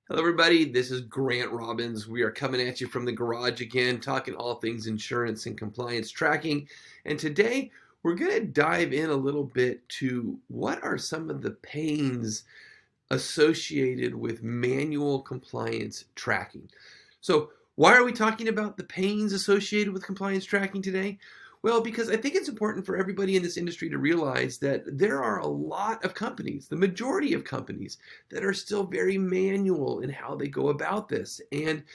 Hello, everybody. This is Grant Robbins. We are coming at you from the garage again, talking all things insurance and compliance tracking. And today we're going to dive in a little bit to what are some of the pains associated with manual compliance tracking. So, why are we talking about the pains associated with compliance tracking today? Well, because I think it's important for everybody in this industry to realize that there are a lot of companies, the majority of companies, that are still very manual in how they go about this. And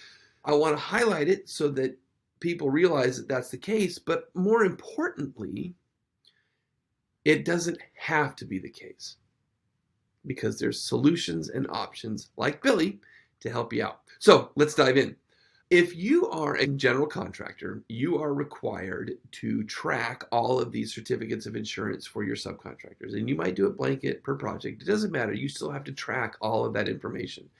I want to highlight it so that people realize that that's the case. But more importantly, it doesn't have to be the case because there's solutions and options like Billy to help you out. So let's dive in. If you are a general contractor, you are required to track all of these certificates of insurance for your subcontractors. And you might do it blanket per project. It doesn't matter. You still have to track all of that information.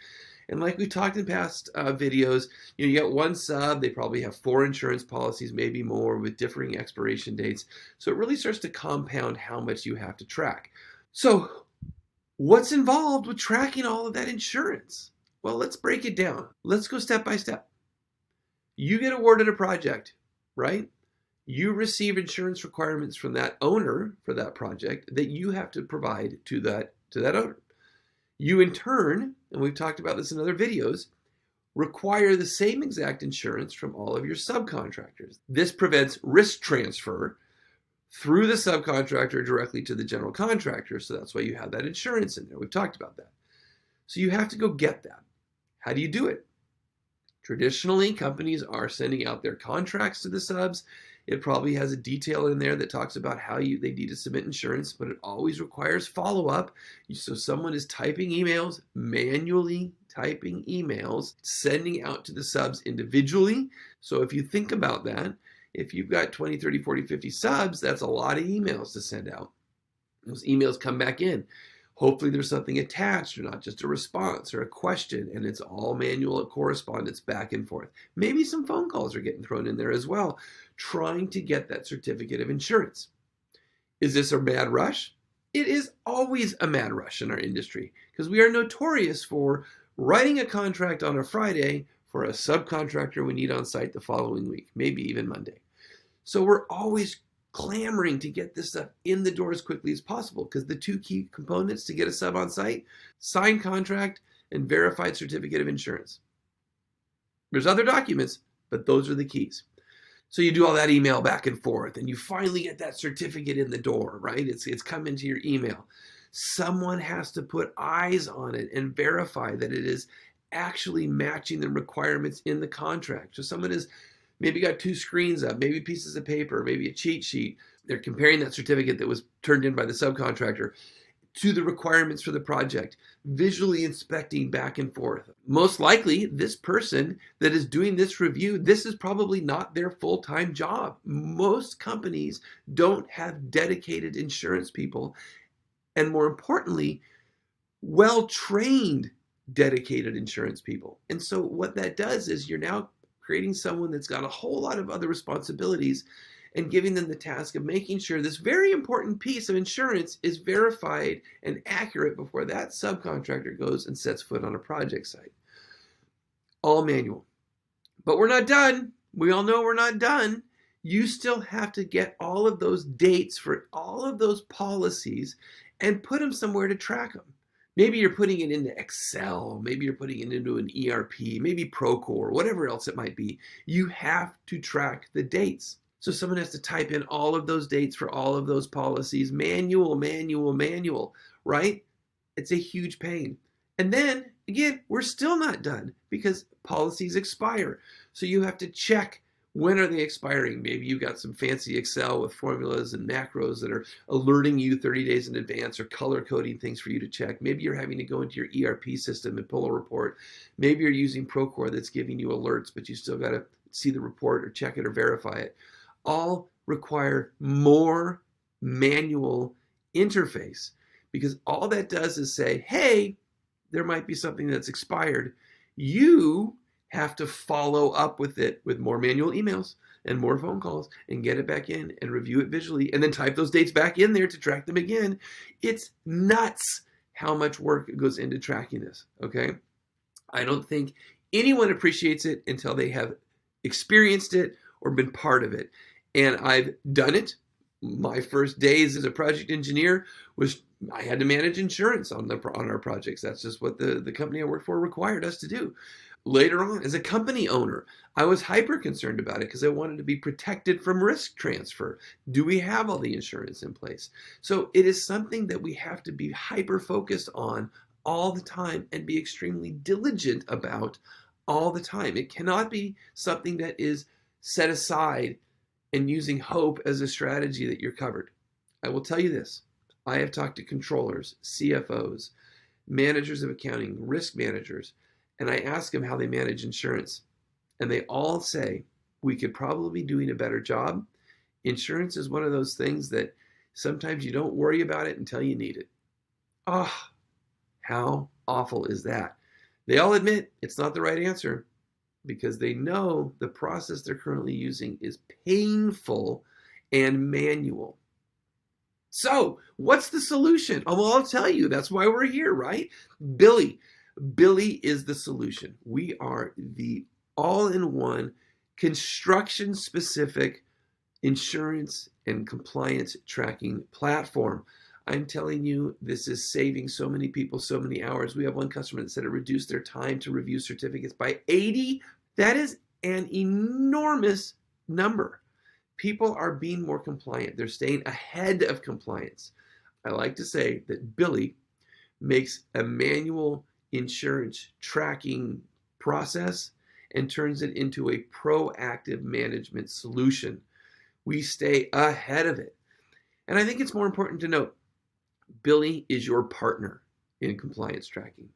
And like we talked in past videos, you got one sub, they probably have 4 insurance policies, maybe more, with differing expiration dates. So it really starts to compound how much you have to track. So what's involved with tracking all of that insurance? Well, let's break it down. Let's go step by step. You get awarded a project, right? You receive insurance requirements from that owner for that project that you have to provide to that owner. You in turn, and we've talked about this in other videos, require the same exact insurance from all of your subcontractors. This prevents risk transfer through the subcontractor directly to the general contractor. So that's why you have that insurance in there. We've talked about that. So you have to go get that. How do you do it? Traditionally, companies are sending out their contracts to the subs. It probably has a detail in there that talks about how they need to submit insurance, but it always requires follow-up. So someone is typing emails, manually typing emails, sending out to the subs individually. So if you think about that, if you've got 20, 30, 40, 50 subs, that's a lot of emails to send out. Those emails come back in. Hopefully there's something attached or not just a response or a question, and it's all manual correspondence back and forth. Maybe some phone calls are getting thrown in there as well, trying to get that certificate of insurance. Is this a mad rush? It is always a mad rush in our industry because we are notorious for writing a contract on a Friday for a subcontractor we need on site the following week, maybe even Monday. So we're always clamoring to get this stuff in the door as quickly as possible because the 2 key components to get a sub on site, signed contract and verified certificate of insurance. There's other documents, but those are the keys. So you do all that email back and forth and you finally get that certificate in the door, right? It's come into your email. Someone has to put eyes on it and verify that it is actually matching the requirements in the contract. So someone is maybe got 2 screens up, maybe pieces of paper, maybe a cheat sheet. They're comparing that certificate that was turned in by the subcontractor to the requirements for the project, visually inspecting back and forth. Most likely, this person that is doing this review, this is probably not their full-time job. Most companies don't have dedicated insurance people, and more importantly, well-trained dedicated insurance people. And so what that does is you're now creating someone that's got a whole lot of other responsibilities and giving them the task of making sure this very important piece of insurance is verified and accurate before that subcontractor goes and sets foot on a project site. All manual. But we're not done. We all know we're not done. You still have to get all of those dates for all of those policies and put them somewhere to track them. Maybe you're putting it into Excel, maybe you're putting it into an ERP, maybe Procore, whatever else it might be. You have to track the dates. So someone has to type in all of those dates for all of those policies, manual, right? It's a huge pain. And then, again, we're still not done because policies expire. So you have to check, when are they expiring? Maybe you've got some fancy Excel with formulas and macros that are alerting you 30 days in advance or color coding things for you to check. Maybe you're having to go into your ERP system and pull a report. Maybe you're using Procore that's giving you alerts, but you still got to see the report or check it or verify it. All require more manual interface because all that does is say, hey, there might be something that's expired. You have to follow up with it with more manual emails and more phone calls and get it back in and review it visually and then type those dates back in there to track them again. It's nuts how much work goes into tracking this, okay? I don't think anyone appreciates it until they have experienced it or been part of it. And I've done it. My first days as a project engineer was I had to manage insurance on our projects. That's just what the company I worked for required us to do. Later on, as a company owner, I was hyper concerned about it because I wanted to be protected from risk transfer. Do we have all the insurance in place? So it is something that we have to be hyper focused on all the time and be extremely diligent about all the time. It cannot be something that is set aside and using hope as a strategy that you're covered. I will tell you this. I have talked to controllers, CFOs, managers of accounting, risk managers, and I ask them how they manage insurance. And they all say, we could probably be doing a better job. Insurance is one of those things that sometimes you don't worry about it until you need it. Oh, how awful is that? They all admit it's not the right answer because they know the process they're currently using is painful and manual. So, what's the solution? Oh, well, I'll tell you. That's why we're here, right? Billy is the solution. We are the all-in-one construction-specific insurance and compliance tracking platform. I'm telling you, this is saving so many people so many hours. We have one customer that said it reduced their time to review certificates by 80. That is an enormous number. People are being more compliant. They're staying ahead of compliance. I like to say that Billy makes a manual insurance tracking process and turns it into a proactive management solution. We stay ahead of it. And I think it's more important to note, Billy is your partner in compliance tracking.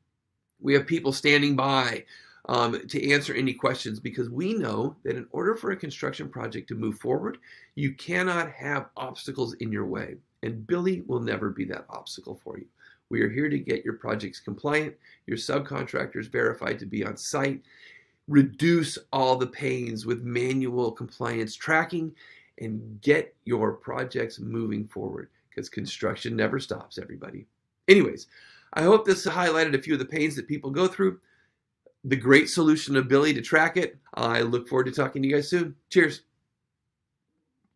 We have people standing by to answer any questions because we know that in order for a construction project to move forward, you cannot have obstacles in your way. And Billy will never be that obstacle for you. We are here to get your projects compliant, your subcontractors verified to be on site, reduce all the pains with manual compliance tracking, and get your projects moving forward because construction never stops, everybody. Anyways, I hope this highlighted a few of the pains that people go through. The great solution of Billy to track it. I look forward to talking to you guys soon. Cheers.